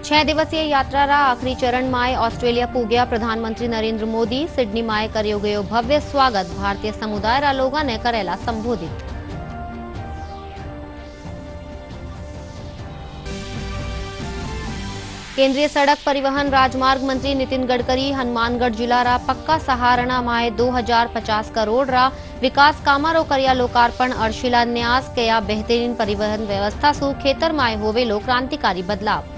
6 दिवसीय यात्रा आखिरी चरण में ऑस्ट्रेलिया पूग्या प्रधानमंत्री नरेंद्र मोदी। सिडनी में कर्यो गयो भव्य स्वागत। भारतीय समुदाय लोगों ने करेला संबोधित। केंद्रीय सड़क परिवहन राजमार्ग मंत्री नितिन गडकरी हनुमानगढ़ जिला रा पक्का सहारणा माए 2050 करोड़ रा विकास कामारो करिया लोकार्पण और शिलान्यास कया। बेहतरीन परिवहन व्यवस्था सु खेतर माए होवेलो क्रांतिकारी बदलाव।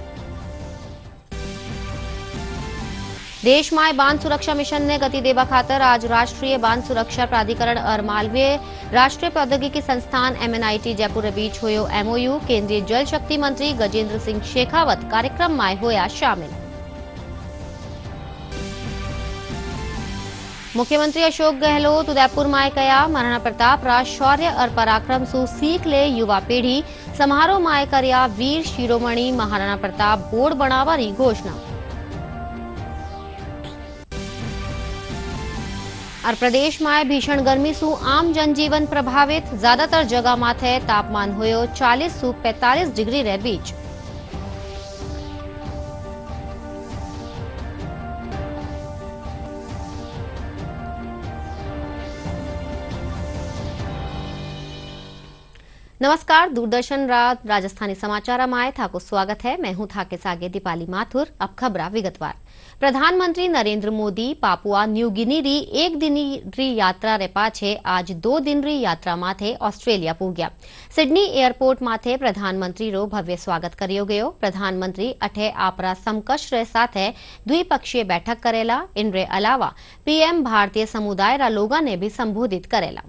देश में बांध सुरक्षा मिशन ने गति देवा खातर आज राष्ट्रीय बांध सुरक्षा प्राधिकरण और मालवीय राष्ट्रीय प्रौद्योगिकी संस्थान MNIT जयपुर बीच होयो MOU। केंद्रीय जल शक्ति मंत्री गजेंद्र सिंह शेखावत कार्यक्रम में होया शामिल। मुख्यमंत्री अशोक गहलोत उदयपुर में कया महाराणा प्रताप रा शौर्य और पराक्रम सु सीख ले युवा पीढ़ी। समारोह में करया वीर शिरोमणि महाराणा प्रताप बोर्ड बनावारी घोषणा। और प्रदेश में भीषण गर्मी सु आम जनजीवन प्रभावित। ज्यादातर जगह माथे तापमान होयो 40 सु 45 डिग्री रे बीच। नमस्कार, दूरदर्शन राजस्थानी समाचार में थाको स्वागत है। मैं हूं थाके सागे दीपाली माथुर। अब खबरा विगतवार। प्रधानमंत्री Narendra Modi Papua New Guinea री एक दिन री यात्रा रे पाछे आज 2 दिन री यात्रा माथे ऑस्ट्रेलिया पूग्या। सिडनी एयरपोर्ट माथे प्रधानमंत्री रो भव्य स्वागत करियो गयो। प्रधानमंत्री अठे आपरा समकक्ष रे साथे द्विपक्षीय बैठक करेला। इनरे अलावा PM भारतीय समुदाय रा लोगा ने भी संबोधित करेला।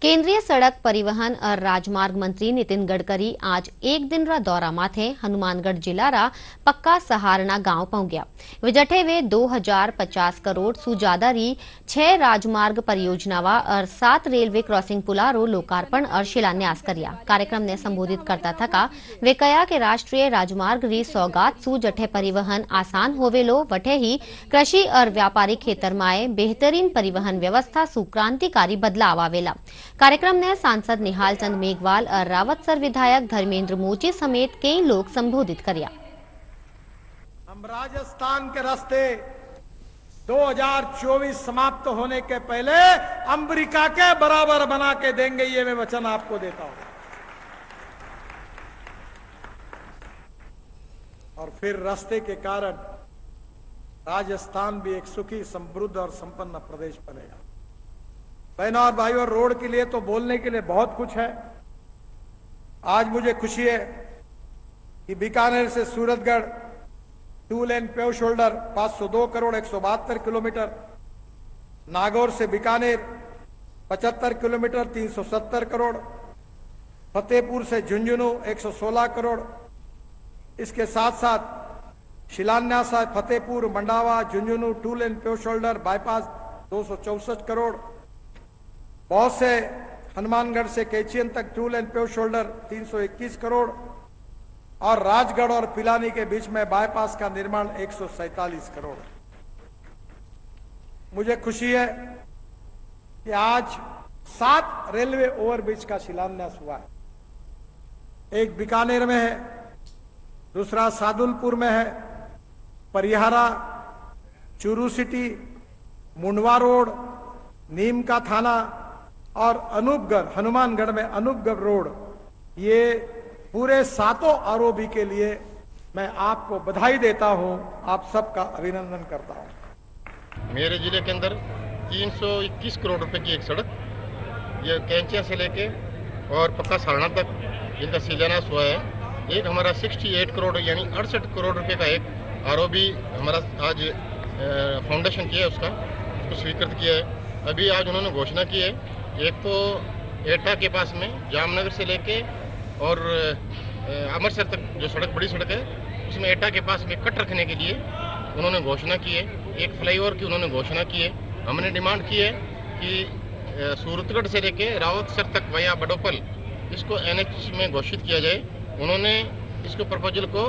केंद्रीय सड़क परिवहन और राजमार्ग मंत्री नितिन गडकरी आज एक दिन रा दौरा माथे हनुमानगढ़ जिला रा पक्का सहारणा गांव पहुंचा। विजठे वे 2050 करोड़ सु ज्यादा री 6 राजमार्ग परियोजनावा और 7 रेलवे क्रॉसिंग पुला रो लोकार्पण और शिलान्यास करिया। कार्यक्रम ने संबोधित करता थका वे कया के राष्ट्रीय राजमार्ग री सौगात सु जठे परिवहन आसान होवेलो वठे ही कृषि और व्यापारिक खेतर माए बेहतरीन परिवहन व्यवस्था सु क्रांतिकारी बदलाव आवेला। कार्यक्रम ने सांसद निहाल चंद मेघवाल और रावतसर विधायक धर्मेंद्र मोची समेत कई लोग संबोधित करिया। हम राजस्थान के रास्ते 2024 समाप्त होने के पहले अमेरिका के बराबर बना के देंगे, ये मैं वचन आपको देता हूं। और फिर रास्ते के कारण राजस्थान भी एक सुखी समृद्ध और संपन्न प्रदेश बनेगा। बहनों और भाइयों, रोड के लिए तो बोलने के लिए बहुत कुछ है। आज मुझे खुशी है कि बीकानेर से Suratgarh 2 lane pave shoulder 502 crore 172 kilometre, Nagaur से बीकानेर 75 किलोमीटर 370 करोड़, फतेहपुर से झुंझुनू 116 करोड़। इसके साथ साथ शिलान्यास Fatehpur Mandawa Jhunjhunu 2 lane pave shoulder bypass 264 crore. बहुत से हनुमानगढ़ से कैचियन तक 2 लेन पेव शोल्डर 321 करोड़ और राजगढ़ और पिलानी के बीच में बाईपास का निर्माण 147 करोड़। मुझे खुशी है कि आज 7 रेलवे ओवरब्रिज का शिलान्यास हुआ है। एक बीकानेर में है, दूसरा सादुलपुर में है, परिहारा, चूरू सिटी, मुंडवा रोड, नीम का थाना और अनूपगढ़, हनुमानगढ़ में अनूपगढ़ रोड। ये पूरे 7 आरओबी के लिए मैं आपको बधाई देता हूं, आप सबका अभिनंदन करता हूं। मेरे जिले के अंदर 321 करोड़ रुपए की एक सड़क, ये कैंचिया से लेके और पक्का सहारणा तक जिनका शिलान्यास हुआ है। एक हमारा 68 करोड़ यानी 68 करोड़ रुपए का एक आरओबी हमारा आज फाउंडेशन किया है, उसको स्वीकृत किया है। अभी आज उन्होंने घोषणा की है, एक तो एटा के पास में जामनगर से लेके और अमृतसर तक जो सड़क बड़ी सड़क है उसमें एटा के पास में कट रखने के लिए उन्होंने घोषणा की है। एक फ्लाईओवर की उन्होंने घोषणा की है। हमने डिमांड की है कि सूरतगढ़ से लेके रावतसर तक वया बडोपल इसको NH में घोषित किया जाए। उन्होंने इसको प्रपोजल को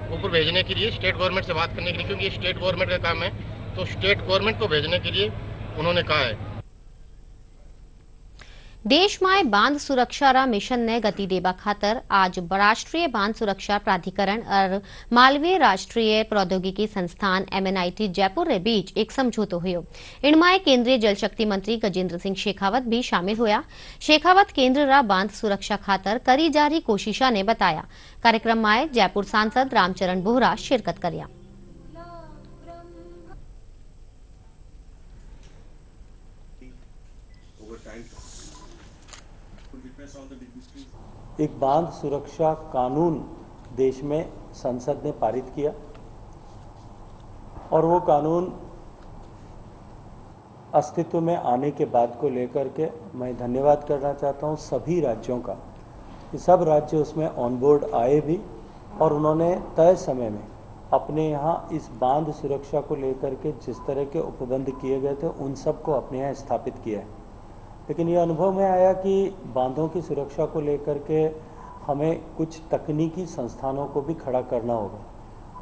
ऊपर भेजने के लिए स्टेट गवर्नमेंट से बात करने के लिए, क्योंकि ये स्टेट गवर्नमेंट का काम है, तो स्टेट गवर्नमेंट को भेजने के लिए उन्होंने कहा है। देशमाय बांध सुरक्षा मिशन ने गति देवा खातर आज राष्ट्रीय बांध सुरक्षा प्राधिकरण और मालवीय राष्ट्रीय प्रौद्योगिकी संस्थान MNIT जयपुर रे बीच एक समझौतो हुयो। इनमाय केंद्रीय जल शक्ति मंत्री गजेंद्र सिंह शेखावत भी शामिल होया। शेखावत केंद्र रा बांध सुरक्षा खातर करी जा रही कोशिशा ने बताया। कार्यक्रम में जयपुर सांसद रामचरण बोहरा शिरकत कर्या। एक बांध सुरक्षा कानून देश में संसद ने पारित किया और वो कानून अस्तित्व में आने के बाद को लेकर के मैं धन्यवाद करना चाहता हूँ सभी राज्यों का कि सब राज्य उसमें ऑन बोर्ड आए भी और उन्होंने तय समय में अपने यहाँ इस बांध सुरक्षा को लेकर के जिस तरह के उपबंध किए गए थे उन सब को अपने यहाँ स्थापित किया है। लेकिन ये अनुभव में आया कि बांधों की सुरक्षा को लेकर के हमें कुछ तकनीकी संस्थानों को भी खड़ा करना होगा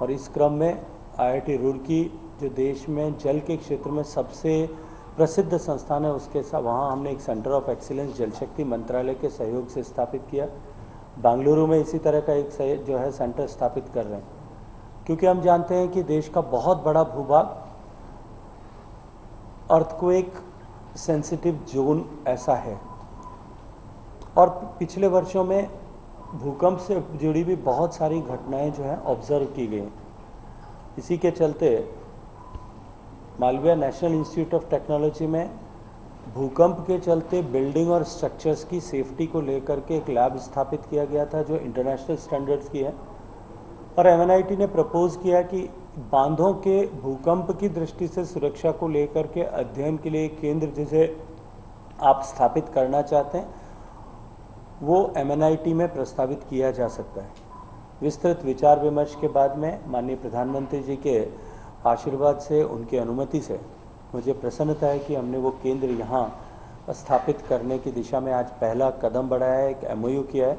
और इस क्रम में IIT रुड़की जो देश में जल के क्षेत्र में सबसे प्रसिद्ध संस्थान है उसके साथ वहाँ हमने एक सेंटर ऑफ एक्सीलेंस जल शक्ति मंत्रालय के सहयोग से स्थापित किया। बेंगलुरु में इसी तरह का एक जो है सेंटर स्थापित कर रहे हैं, क्योंकि हम जानते हैं कि देश का बहुत बड़ा भूभाग अर्थक्वेक सेंसिटिव जोन ऐसा है और पिछले वर्षों में भूकंप से जुड़ी भी बहुत सारी घटनाएं जो है ऑब्जर्व की गई। इसी के चलते Malviya national institute of technology में भूकंप के चलते बिल्डिंग और स्ट्रक्चर्स की सेफ्टी को लेकर के एक लैब स्थापित किया गया था जो इंटरनेशनल स्टैंडर्ड्स की है और MNIT ने प्रपोज किया कि बांधों के भूकंप की दृष्टि से सुरक्षा को लेकर के अध्ययन के लिए केंद्र जिसे आप स्थापित करना चाहते हैं वो MNIT में प्रस्तावित किया जा सकता है। विस्तृत विचार विमर्श के बाद में माननीय प्रधानमंत्री जी के आशीर्वाद से उनकी अनुमति से मुझे प्रसन्नता है कि हमने वो केंद्र यहाँ स्थापित करने की दिशा में आज पहला कदम बढ़ाया है, एक MOU किया है।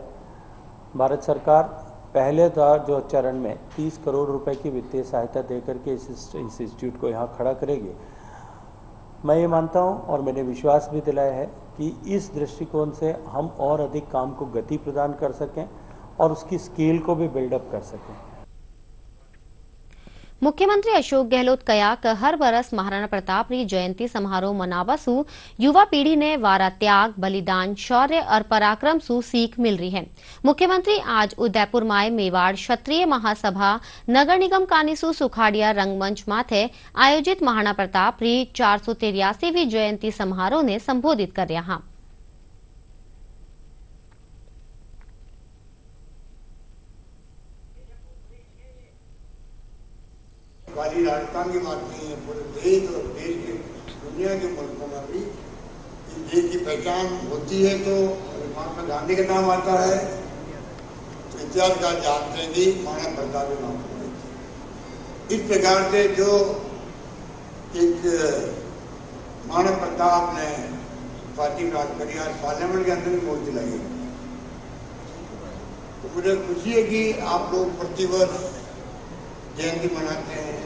भारत सरकार पहले जो चरण में 30 करोड़ रुपए की वित्तीय सहायता देकर के इस इंस्टीट्यूट को यहाँ खड़ा करेगी। मैं ये मानता हूँ और मैंने विश्वास भी दिलाया है कि इस दृष्टिकोण से हम और अधिक काम को गति प्रदान कर सकें और उसकी स्केल को भी बिल्डअप कर सकें। मुख्यमंत्री अशोक गहलोत कया कि हर बरस महाराणा प्रताप री जयंती समारोह मनावसु युवा पीढ़ी ने वारा त्याग बलिदान शौर्य और पराक्रम सु सीख मिल रही है। मुख्यमंत्री आज उदयपुर माय मेवाड़ क्षत्रिय महासभा नगर निगम कानीसु सुखाड़िया रंगमंच माथे आयोजित महाराणा प्रताप री 483वीं जयंती समारोह ने संबोधित कर रहा। वाली राजस्थान की बात नहीं है, पूरे देश और देश के दुनिया के मुल्कों में भी देश की पहचान होती है तो महात्मा गांधी का नाम आता है तो इतिहास का जानते हैं कि महाराणा प्रताप का नाम आता है। इस प्रकार से जो एक महाराणा प्रताप ने फातिम राज करी आज पार्लियामेंट के अंदर भी मूर्ति लगी, तो मुझे खुशी है कि आप लोग प्रतिवर्ष जयंती मनाते हैं।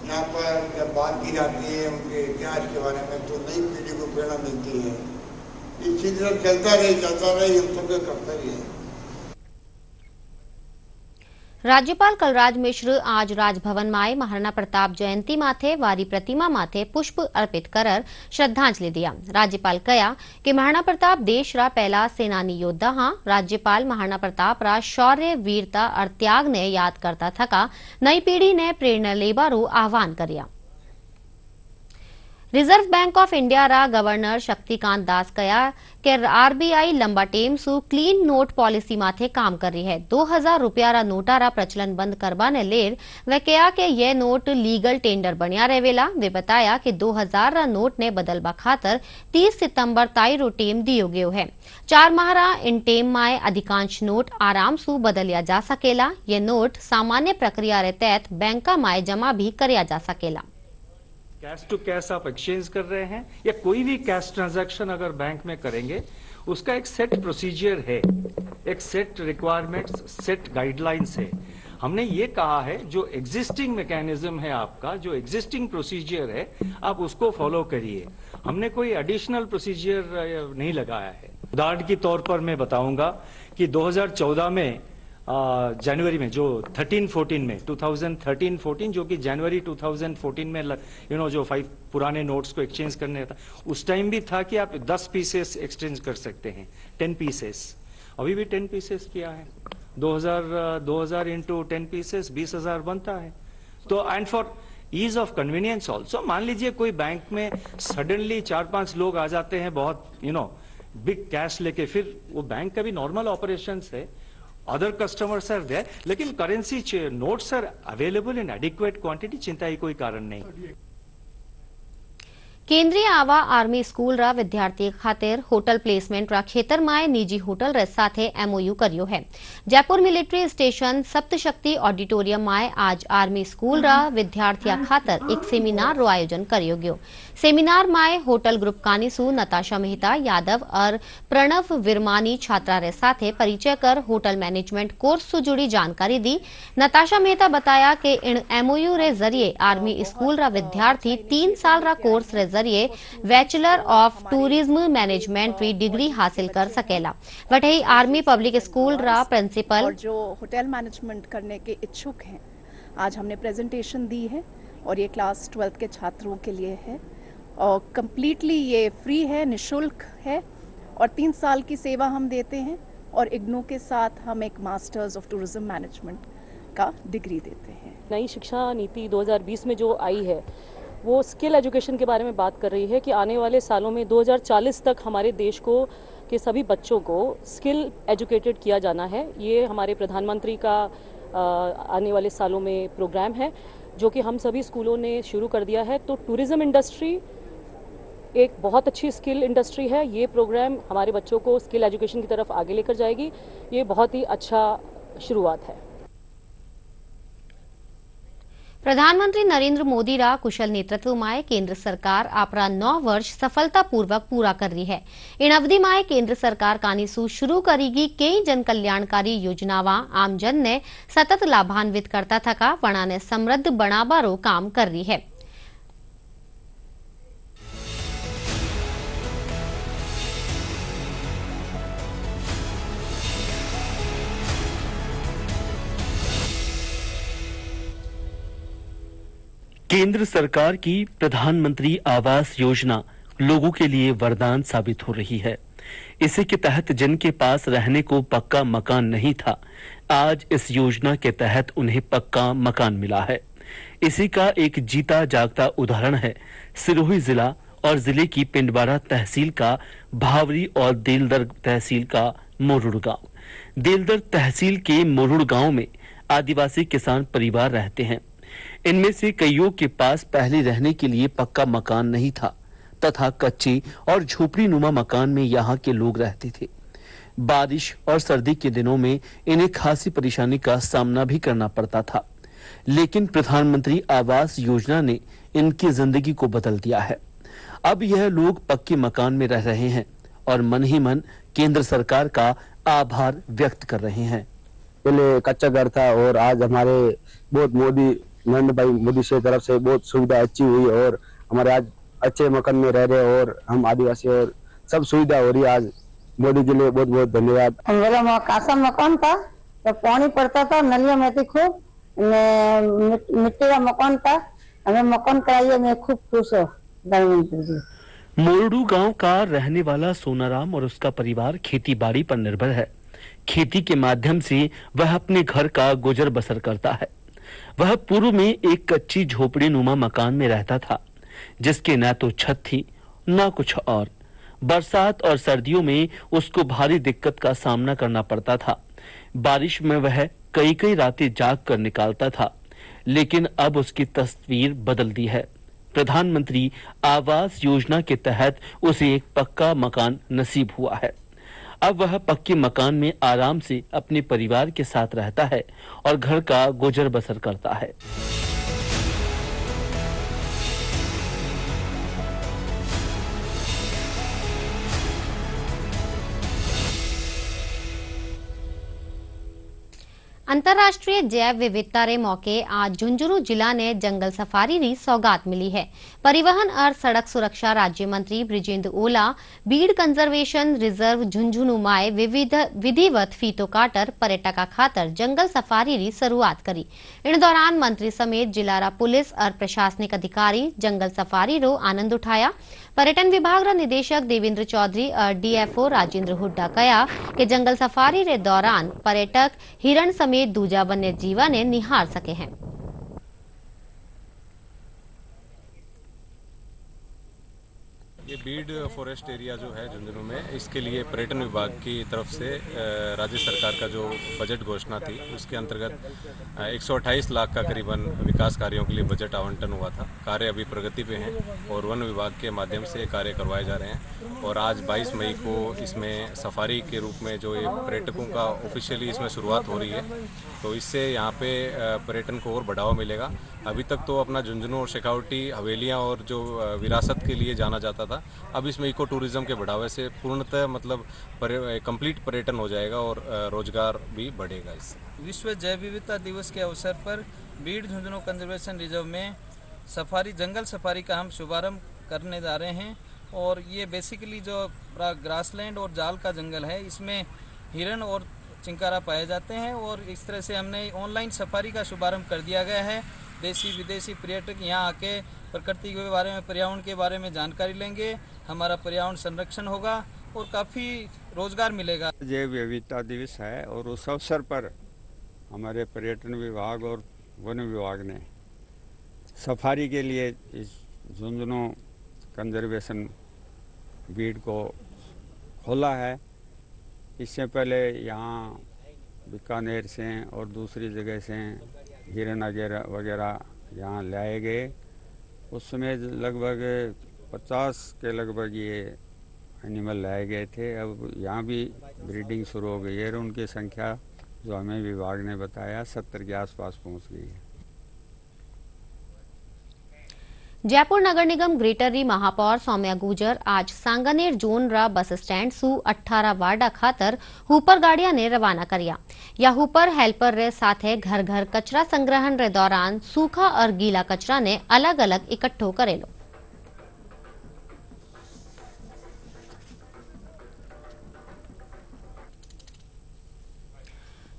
यहाँ पर जब बात की जाती है उनके इतिहास के बारे में तो नई पीढ़ी को प्रेरणा मिलती है। इसी तरह चलता रहे हम सबका कर्तव्य है। राज्यपाल कलराज मिश्र आज राजभवन में महाराणा प्रताप जयंती माथे वारी प्रतिमा माथे पुष्प अर्पित कर श्रद्धांजलि दिया। राज्यपाल कया कि महाराणा प्रताप देश रा पहला सेनानी योद्धा हाँ। राज्यपाल महाराणा प्रताप रा शौर्य वीरता और त्याग ने याद करता थका नई पीढ़ी ने प्रेरणा लेबारू आह्वान कर्या। रिजर्व बैंक ऑफ इंडिया रा गवर्नर शक्तिकांत दास कया के आरबीआई लंबा टेम सु क्लीन नोट पॉलिसी माथे काम कर रही है। 2000 रुपया रा नोटा रा प्रचलन बंद करवाने लेर वे कया के ये नोट लीगल टेंडर बनिया रहेला। वे बताया कि 2000 रा नोट ने बदलबा खातर 30 सितंबर ताई रो टेम दियो गयो है। 4 माह रा इन टेम माए अधिकांश नोट आराम सु बदलिया जा सकेला। ये नोट सामान्य प्रक्रिया रे तहत बैंका माए जमा भी करया जा सकेला। कैश टू कैश आप एक्सचेंज कर रहे हैं या कोई भी कैश ट्रांजैक्शन अगर बैंक में करेंगे, उसका एक सेट प्रोसीजर है, एक सेट रिक्वायरमेंट्स, सेट गाइडलाइंस है। हमने ये कहा है जो एग्जिस्टिंग मैकेनिज्म है आपका, जो एग्जिस्टिंग प्रोसीजर है, आप उसको फॉलो करिए। हमने कोई एडिशनल प्रोसीजर नहीं लगाया है। उदाहरण के तौर पर मैं बताऊंगा कि 2014 में जनवरी में जो 13-14 में 2013-14 जो कि जनवरी 2014 में जो 5 पुराने नोट्स को एक्सचेंज करने था, उस टाइम भी था कि आप 10 पीसेस एक्सचेंज कर सकते हैं, 10 पीसेस। अभी भी 10 पीसेस किया है। 2000 इंटू 10 पीसेस 20,000 बनता है। तो and for ease of convenience also, मान लीजिए कोई बैंक में सडनली 4-5 लोग आ जाते हैं बहुत बिग कैश लेके, फिर वो बैंक का भी नॉर्मल ऑपरेशन है, अदर कस्टमर्स आर देयर, लेकिन currency notes are available in adequate quantity, चिंता की कोई कारण नहीं। केंद्रीय आवा आर्मी स्कूल रा विद्यार्थी खातिर होटल प्लेसमेंट रा खेतर माए निजी होटल रे साथे एमओयू करियो है। Jaipur military station Saptashakti auditorium माए आज आर्मी स्कूल रा विद्यार्थिया खातिर एक सेमिनार रो आयोजन करियो गयो। सेमिनार माए होटल ग्रुप कानीसू नताशा मेहता यादव और प्रणव विरमानी छात्रा रे साथे परिचय कर होटल मैनेजमेंट कोर्स से जुड़ी जानकारी दी। नताशा मेहता बताया कि इन एमओयू रे जरिए आर्मी स्कूल रा विद्यार्थी 3 साल रा कोर्स रे जरिए बैचलर ऑफ टूरिज्म मैनेजमेंट री डिग्री हासिल कर सकेला। वही आर्मी पब्लिक स्कूल रा प्रिंसिपल और जो होटल मैनेजमेंट करने के इच्छुक हैं, आज हमने प्रेजेंटेशन दी है और ये क्लास 12th के छात्रों के लिए है और कंप्लीटली ये फ्री है, निशुल्क है और 3 साल की सेवा हम देते हैं और इग्नू के साथ हम एक मास्टर्स ऑफ टूरिज्म मैनेजमेंट का डिग्री देते हैं। नई शिक्षा नीति 2020 में जो आई है वो स्किल एजुकेशन के बारे में बात कर रही है कि आने वाले सालों में 2040 तक हमारे देश को के सभी बच्चों को स्किल एजुकेटेड किया जाना है। ये हमारे प्रधानमंत्री का आने वाले सालों में प्रोग्राम है जो कि हम सभी स्कूलों ने शुरू कर दिया है। तो टूरिज्म इंडस्ट्री एक बहुत अच्छी स्किल इंडस्ट्री है। ये प्रोग्राम हमारे बच्चों को स्किल एजुकेशन की तरफ आगे लेकर जाएगी। ये बहुत ही अच्छा शुरुआत है। प्रधानमंत्री नरेंद्र मोदी रा कुशल नेतृत्व माए केंद्र सरकार आपरा 9 वर्ष सफलतापूर्वक पूरा कर रही है। इन अवधि माए केंद्र सरकार कानीसू शुरू करेगी कई जन कल्याणकारी योजनावा आमजन ने सतत लाभान्वित करता थका वणा ने समृद्ध बनाबा रो काम कर रही है। केंद्र सरकार की प्रधानमंत्री आवास योजना लोगों के लिए वरदान साबित हो रही है। इसी के तहत जिनके पास रहने को पक्का मकान नहीं था, आज इस योजना के तहत उन्हें पक्का मकान मिला है। इसी का एक जीता जागता उदाहरण है सिरोही जिला और जिले की पिंडवाड़ा तहसील का भावरी और देलदर तहसील का मोरुड़ गांव। देलदर तहसील के मोरुड़ गांव में आदिवासी किसान परिवार रहते हैं। इनमें से कईयों के पास पहले रहने के लिए पक्का मकान नहीं था तथा कच्ची और झोपड़ी नुमा मकान में यहाँ के लोग रहते थे। बारिश और सर्दी के दिनों में इन्हें खासी परेशानी का सामना भी करना पड़ता था, लेकिन प्रधानमंत्री आवास योजना ने इनकी जिंदगी को बदल दिया है। अब यह लोग पक्के मकान में रह रहे हैं और मन ही मन केंद्र सरकार का आभार व्यक्त कर रहे हैं। पहले कच्चा घर था और आज हमारे बहुत नरेंद्र भाई मोदी से तरफ से बहुत सुविधा अच्छी हुई और हमारे आज अच्छे मकान में रह रहे और हम आदिवासी और सब सुविधा हो रही है। आज मोदी जी ने बहुत बहुत धन्यवाद। मेरा कासा मकान था तो पानी पड़ता था, नलियों में थी खूब, मिट्टी का मकान था, हमें मकान कराइए, मैं खूब खुश हूँ प्रधानमंत्री जी। मोरडू गांव का रहने वाला सोनाराम और उसका परिवार खेती बाड़ी पर निर्भर है। खेती के माध्यम से वह अपने घर का गुजर बसर करता है। वह पूर्व में एक कच्ची झोपड़ी नुमा मकान में रहता था, जिसके न तो छत थी न कुछ और। बरसात और सर्दियों में उसको भारी दिक्कत का सामना करना पड़ता था। बारिश में वह कई कई रातें जाग कर निकालता था, लेकिन अब उसकी तस्वीर बदल दी है। प्रधानमंत्री आवास योजना के तहत उसे एक पक्का मकान नसीब हुआ है। अब वह पक्के मकान में आराम से अपने परिवार के साथ रहता है और घर का गुजर बसर करता है। अंतर्राष्ट्रीय जैव विविधता रे मौके आज झुंझुनू जिला ने जंगल सफारी री सौगात मिली है। परिवहन और सड़क सुरक्षा राज्य मंत्री ब्रिजेंद्र ओला बीड़ कंजर्वेशन रिजर्व झुंझुनू माए विधिवत फीतो काटर पर्यटका खातर जंगल सफारी री शुरुआत करी। इन दौरान मंत्री समेत जिला पुलिस और प्रशासनिक अधिकारी जंगल सफारी रो आनंद उठाया। पर्यटन विभाग रा निदेशक देवेंद्र चौधरी और डीएफओ राजेंद्र हुड्डा कया कि जंगल सफारी रे दौरान पर्यटक हिरण समेत दूजा वन्य जीवा ने निहार सके हैं। ये बीड फॉरेस्ट एरिया जो है झुंझुनू में, इसके लिए पर्यटन विभाग की तरफ से राज्य सरकार का जो बजट घोषणा थी उसके अंतर्गत 128 लाख का करीबन विकास कार्यों के लिए बजट आवंटन हुआ था। कार्य अभी प्रगति पे हैं और वन विभाग के माध्यम से कार्य करवाए जा रहे हैं और आज 22 मई को इसमें सफारी के रूप में जो ये पर्यटकों का ऑफिशियली इसमें शुरुआत हो रही है, तो इससे यहाँ पे पर्यटन को और बढ़ावा मिलेगा। अभी तक तो अपना झुंझुनू और शेखावटी हवेलियाँ और जो विरासत के लिए जाना जाता था, अब इसमें इको टूरिज्म के बढ़ावे से पूर्णतः मतलब कंप्लीट पर्यटन हो जाएगा और रोजगार भी बढ़ेगा। इससे विश्व जैव विविधता दिवस के अवसर पर बीड़ झुंझुनू कंजर्वेशन रिजर्व में सफारी जंगल सफारी का हम शुभारंभ करने जा रहे हैं और ये बेसिकली जो ग्रासलैंड और जाल का जंगल है, इसमें हिरन और चिंकारा पाए जाते हैं और इस तरह से हमने ऑनलाइन सफारी का शुभारंभ कर दिया गया है। देशी विदेशी पर्यटक यहाँ आके प्रकृति के बारे में, पर्यावरण के बारे में जानकारी लेंगे, हमारा पर्यावरण संरक्षण होगा और काफ़ी रोजगार मिलेगा। जैव विविधता दिवस है और उस अवसर पर हमारे पर्यटन विभाग और वन विभाग ने सफारी के लिए इस झुंझुनू कंजर्वेशन बीड को खोला है। इससे पहले यहाँ बीकानेर से और दूसरी जगह से हिरन वगैरह यहाँ लाए गए। उस समय लगभग 50 के लगभग ये एनिमल लाए गए थे। अब यहाँ भी ब्रीडिंग शुरू हो गई है और उनकी संख्या जो हमें विभाग ने बताया 70 के आसपास पहुँच गई है। जयपुर नगर निगम ग्रेटर री महापौर सौम्या गुर्जर आज सांगानेर जोन रा बस स्टैंड सु 18 वार्डा खातर हुपर गाड़िया ने रवाना करिया। या हुपर हेल्पर रे साथे घर घर कचरा संग्रहण रे दौरान सूखा और गीला कचरा ने अलग अलग इकट्ठो करेलो।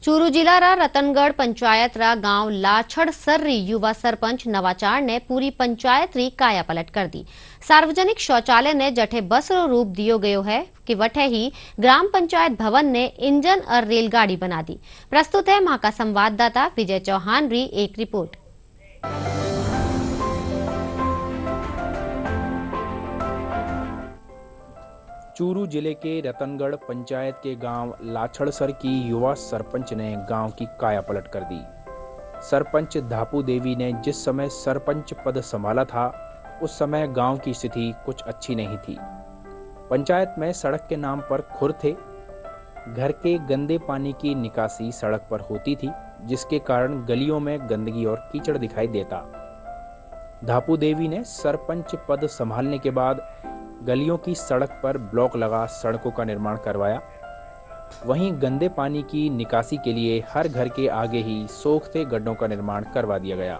चूरू जिला रा रतनगढ़ पंचायत रा गांव लाछड़ सर्री युवा सरपंच नवाचार ने पूरी पंचायत री काया पलट कर दी। सार्वजनिक शौचालय ने जठे बस रो रूप दियो गयो है कि वठे ही ग्राम पंचायत भवन ने इंजन और रेलगाड़ी बना दी। प्रस्तुत है मां का संवाददाता विजय चौहान री एक रिपोर्ट। चूरू जिले के रतनगढ़ पंचायत के गांव लाछड़सर की युवा सरपंच ने गांव की काया पलट कर दी। सरपंच धापू देवी ने जिस समय सरपंच पद संभाला था उस समय गांव की स्थिति कुछ अच्छी नहीं थी। पंचायत में सड़क के नाम पर खुर थे। घर के गंदे पानी की निकासी सड़क पर होती थी, जिसके कारण गलियों में गंदगी और कीचड़ दिखाई देता। धापू देवी ने सरपंच पद संभालने के बाद गलियों की सड़क पर ब्लॉक लगा सड़कों का निर्माण करवाया। वहीं गंदे पानी की निकासी के लिए हर घर के आगे ही सोखते गड्ढों का निर्माण करवा दिया गया।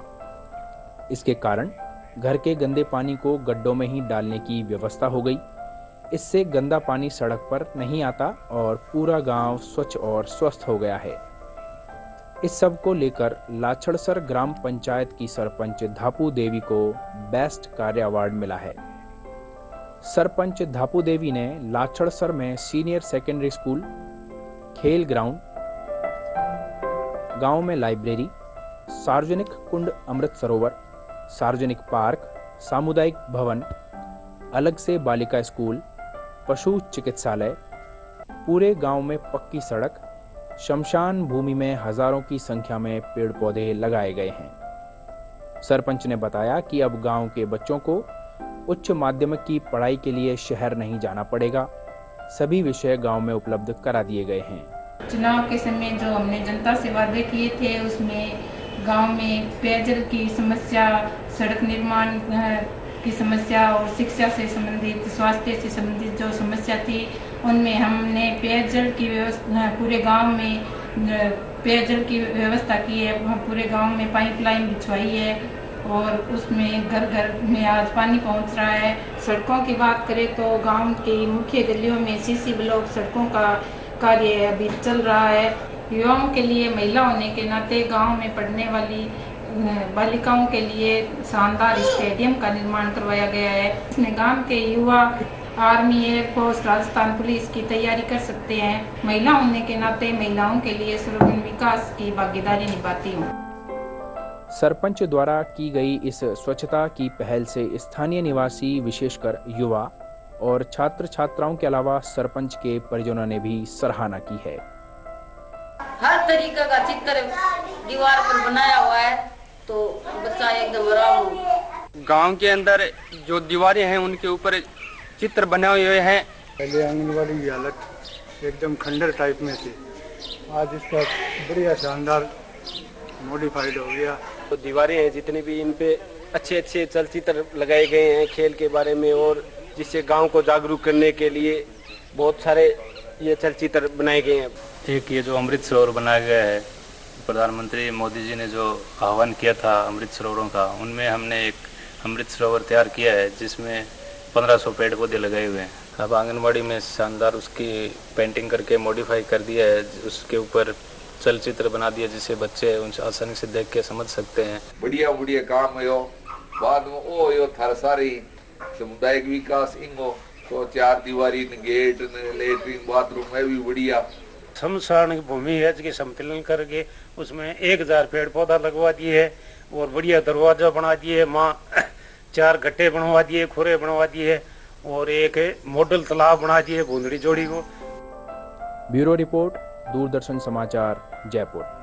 इसके कारण घर के गंदे पानी को गड्ढों में ही डालने की व्यवस्था हो गई। इससे गंदा पानी सड़क पर नहीं आता और पूरा गांव स्वच्छ और स्वस्थ हो गया है। इस सब को लेकर लाछड़सर ग्राम पंचायत की सरपंच धापू देवी को बेस्ट कार्य अवार्ड मिला है। सरपंच धापू देवी ने लाछड़सर में सीनियर सेकेंडरी स्कूल, खेल ग्राउंड, गांव में लाइब्रेरी, सार्वजनिक कुंड अमृत सरोवर, सार्वजनिक पार्क सामुदायिक भवन, अलग से बालिका स्कूल, पशु चिकित्सालय, पूरे गांव में पक्की सड़क, शमशान भूमि में हजारों की संख्या में पेड़ पौधे लगाए गए हैं। सरपंच ने बताया कि अब गांव के बच्चों को उच्च माध्यमिक की पढ़ाई के लिए शहर नहीं जाना पड़ेगा। सभी विषय गांव में उपलब्ध करा दिए गए हैं। चुनाव के समय जो हमने जनता से वादे किए थे उसमें गांव में पेयजल की समस्या, सड़क निर्माण की समस्या और शिक्षा से संबंधित, स्वास्थ्य से संबंधित जो समस्या थी उनमें हमने पेयजल की व्यवस्था, पूरे गांव में पेयजल की व्यवस्था की है। पूरे गांव में पाइपलाइन बिछवाई है और उसमें घर घर में आज पानी पहुंच रहा है। सड़कों की बात करें तो गांव की मुख्य गलियों में सीसी ब्लॉक सड़कों का कार्य अभी चल रहा है। युवाओं के लिए, महिला होने के नाते गांव में पढ़ने वाली बालिकाओं के लिए शानदार स्टेडियम का निर्माण करवाया गया है। इसमें गांव के युवा आर्मी, एयरफोर्स, राजस्थान पुलिस की तैयारी कर सकते हैं। महिला होने के नाते महिलाओं के लिए सर्वांगीण विकास की भागीदारी निभाती हूँ। सरपंच द्वारा की गई इस स्वच्छता की पहल से स्थानीय निवासी, विशेषकर युवा और छात्र छात्राओं के अलावा सरपंच के परिजनों ने भी सराहना की है। हर तरीका का चित्र दीवार पर बनाया हुआ है तो बच्चा एकदम आराम। गांव के अंदर जो दीवारें हैं उनके ऊपर चित्र बने हुए हैं। पहले आंगनबाड़ी की हालत एकदम खंडर टाइप में थी, आज इसका बढ़िया शानदार मॉडिफाइड हो गया। तो दीवारें हैं जितने भी, इन पे अच्छे अच्छे चलचित्र लगाए गए हैं खेल के बारे में, और जिससे गांव को जागरूक करने के लिए बहुत सारे ये चलचित्र बनाए गए हैं। एक ये जो अमृत सरोवर बनाया गया है, प्रधानमंत्री मोदी जी ने जो आह्वान किया था अमृत सरोवरों का, उनमें हमने एक अमृत सरोवर तैयार किया है जिसमें 1500 पेड़ पौधे लगाए हुए हैं। अब आंगनबाड़ी में शानदार उसकी पेंटिंग करके मॉडिफाई कर दिया है, उसके ऊपर चलचित्र बना दिया जिसे बच्चे उनसे आसानी से देख के समझ सकते हैं। बढ़िया बढ़िया काम है। बाद में ओ यो थार सारी सामुदायिक विकास इंगो तो 4 दीवारी, गेट, लेटरिन, बाथरूम है भी बढ़िया। शमशान भूमि है जिसके संतुलन करके उसमें 1000 पेड़ पौधा लगवा दिए है और बढ़िया दरवाजा बना दिए, माँ 4 गड्ढे बनवा दिए, खुरे बनवा दिए और एक मॉडल तालाब बना दिए बूंदड़ी जोड़ी को। ब्यूरो रिपोर्ट, दूरदर्शन समाचार, जयपुर।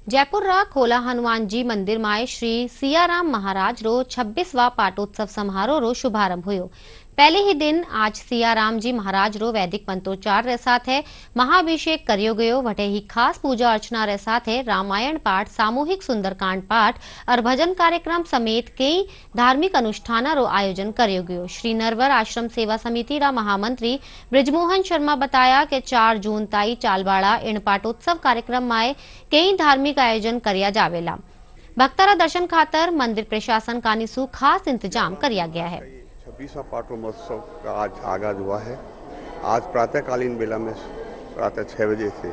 जयपुर खोला हनुमान जी मंदिर में श्री सियाराम महाराज रो 26वा पाटोत्सव समारोह रो शुभारंभ हुयो। पहले ही दिन आज सियाराम जी महाराज रो वैदिक मंत्रोच्चार रे साथे महाअभिषेक करियो गयो। वटे ही खास पूजा अर्चना रे साथे रामायण पाठ, सामूहिक सुंदरकांड पाठ और भजन कार्यक्रम समेत कई धार्मिक अनुष्ठान रो आयोजन करियो गयो। श्री नरवर आश्रम सेवा समिति रा महामंत्री ब्रिजमोहन शर्मा बताया कि 4 जून ताई चालबाड़ा इन पाटोत्सव कार्यक्रम में कई धार्मिक आयोजन करिया जावेला। भक्तारा दर्शन खातर मंदिर प्रशासन का निसु खास इंतजाम करिया गया है। 26वां पाटो महोत्सव का आज आगाज हुआ है। आज प्रातःकालीन बेला में प्रातः 6 बजे से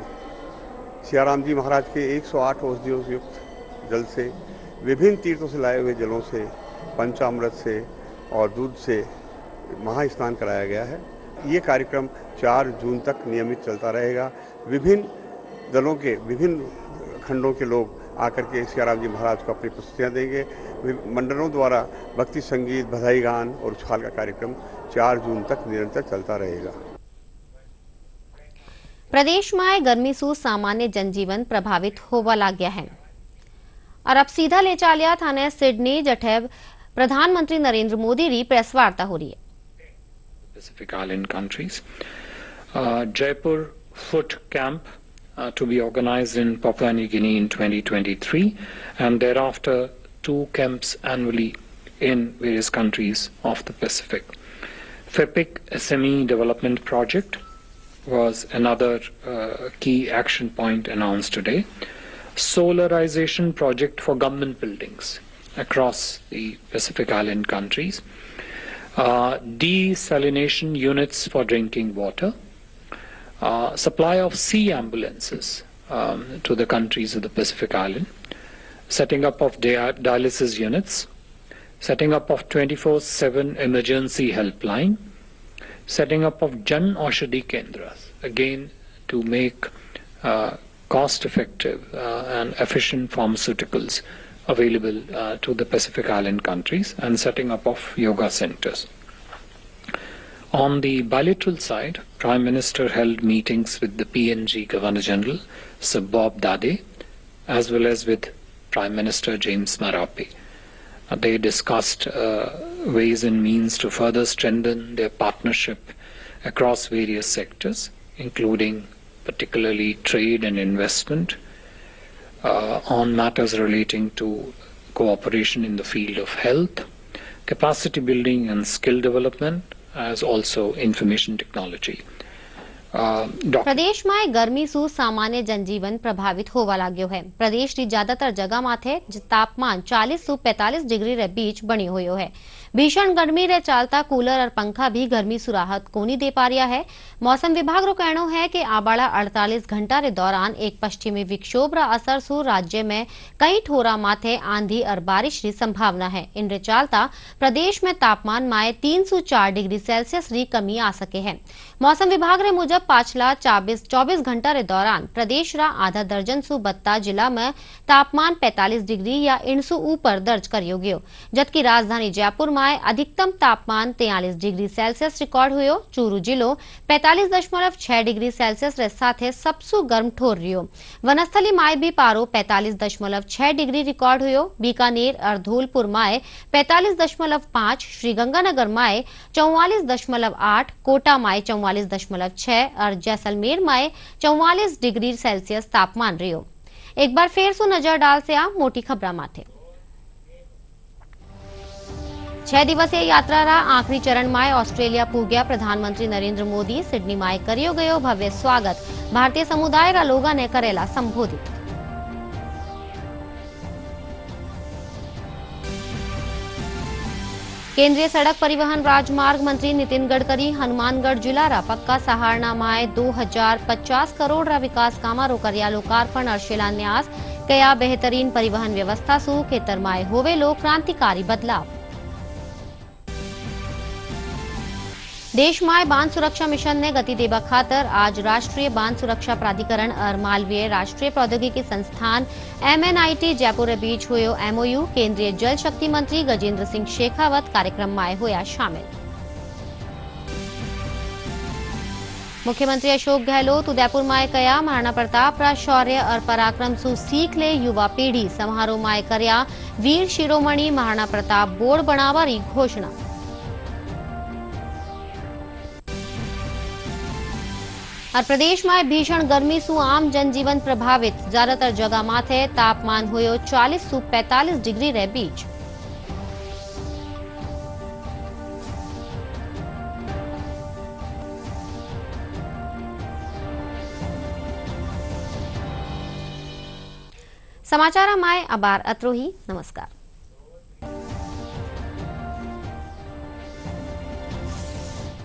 सियाराम जी महाराज के 108 औषधियों से युक्त जल से, विभिन्न तीर्थों से लाए हुए जलों से, पंचामृत से और दूध से महास्नान कराया गया है। ये कार्यक्रम 4 जून तक नियमित चलता रहेगा। विभिन्न दलों के, विभिन्न खंडों के लोग आकर के सियाराम जी महाराज को अपनी प्रस्तुतियाँ देंगे। मंडलों द्वारा भक्ति संगीत, बधाई गान और उछाल का कार्यक्रम 4 जून तक निरंतर चलता रहेगा। प्रदेश में गर्मी से सामान्य जनजीवन प्रभावित होवा लग गया है और अब सीधा ले चालिया थाने सिडनी जठे प्रधानमंत्री नरेंद्र मोदी री प्रेस वार्ता हो रही है। Pacific Island countries. Jaipur Foot Camp to be organized in Papua New Guinea in 2023 and thereafter 2 camps annually in various countries of the Pacific. FEPIC SME Development Project was another key action point announced today. Solarization project for government buildings across the Pacific Island countries. Desalination units for drinking water. Supply of sea ambulances to the countries of the Pacific Island, setting up of dialysis units, setting up of 24/7 emergency helpline, setting up of Jan Aushadhi Kendras, again to make cost-effective and efficient pharmaceuticals available to the Pacific Island countries and setting up of yoga centers. On the bilateral side, Prime Minister held meetings with the PNG Governor General, Sir Bob Dade, as well as with Prime Minister James Marape. They discussed ways and means to further strengthen their partnership across various sectors, including particularly trade and investment, on matters relating to cooperation in the field of health, capacity building and skill development, as also information technology. प्रदेश में गर्मी सु सामान्य जनजीवन प्रभावित होवा लाग्यो है। प्रदेश की ज्यादातर जगह माथे तापमान 40 सु 45 डिग्री रे बीच बनी हुयो है। भीषण गर्मी रे चालता कूलर और पंखा भी गर्मी सु राहत कोनी दे पा रिया है। मौसम विभाग रो कहनो है कि आबाड़ा 48 घंटा रे दौरान एक पश्चिमी विक्षोभ रा असर सु राज्य में कई ठोरा माथे आंधी और बारिश की संभावना है। इन रे चालता प्रदेश में तापमान माए 3 सु 4 डिग्री सेल्सियस री कमी आ सके है। मौसम विभाग रे मुजब पाछला 24 घंटा रे दौरान प्रदेश रा आधा दर्जन सु 32 जिला में तापमान 45 डिग्री या इनसु ऊपर दर्ज करियो गयो, जबकि राजधानी जयपुर में अधिकतम तापमान 43 डिग्री सेल्सियस रिकॉर्ड हुयो। चूरू जिलो 45.6 डिग्री सेल्सियस रे साथे सबसु गर्म ठोर रियो। वनस्थली माए भी पारो 45.6 डिग्री रिकॉर्ड हुयो। बीकानेर और धौलपुर माए 45.5, श्रीगंगानगर माए 44.8, कोटा माए 44.6 और जैसलमेर माए 44 डिग्री सेल्सियस तापमान रियो। एक बार फिर सु नजर डाल से आ मोटी खबरा माथे। 6 दिवसीय यात्रा रा आखिरी चरण में ऑस्ट्रेलिया पूग्या प्रधानमंत्री नरेंद्र मोदी। सिडनी में करियो गयो भव्य स्वागत। भारतीय समुदाय रा लोगा ने करेला संबोधित। केंद्रीय सड़क परिवहन राजमार्ग मंत्री नितिन गडकरी हनुमानगढ़ जिला रा पक्का सहारना में 2050 करोड़ रा विकास कामा रो कर्या लोकार्पण और शिलान्यास। कया बेहतरीन परिवहन व्यवस्था सु खेतर माए होवे लो क्रांतिकारी बदलाव। देश में बांध सुरक्षा मिशन ने गति देवा खातर आज राष्ट्रीय बांध सुरक्षा प्राधिकरण और मालवीय राष्ट्रीय प्रौद्योगिकी संस्थान MNIT जयपुर बीच हुयो MOU। केंद्रीय जल शक्ति मंत्री गजेंद्र सिंह शेखावत कार्यक्रम में होया शामिल। मुख्यमंत्री अशोक गहलोत उदयपुर में कया महाराणा प्रताप रा शौर्य और पराक्रम सु सीख ले युवा पीढ़ी। समारोह में करया वीर शिरोमणि महाराणा प्रताप बोर्ड बनावा री घोषणा। और प्रदेश में भीषण गर्मी सु आम जनजीवन प्रभावित। ज्यादातर जगह माथे तापमान हुयो 40 सु 45 डिग्री रे बीच। समाचार में अबार अत्रोही। नमस्कार।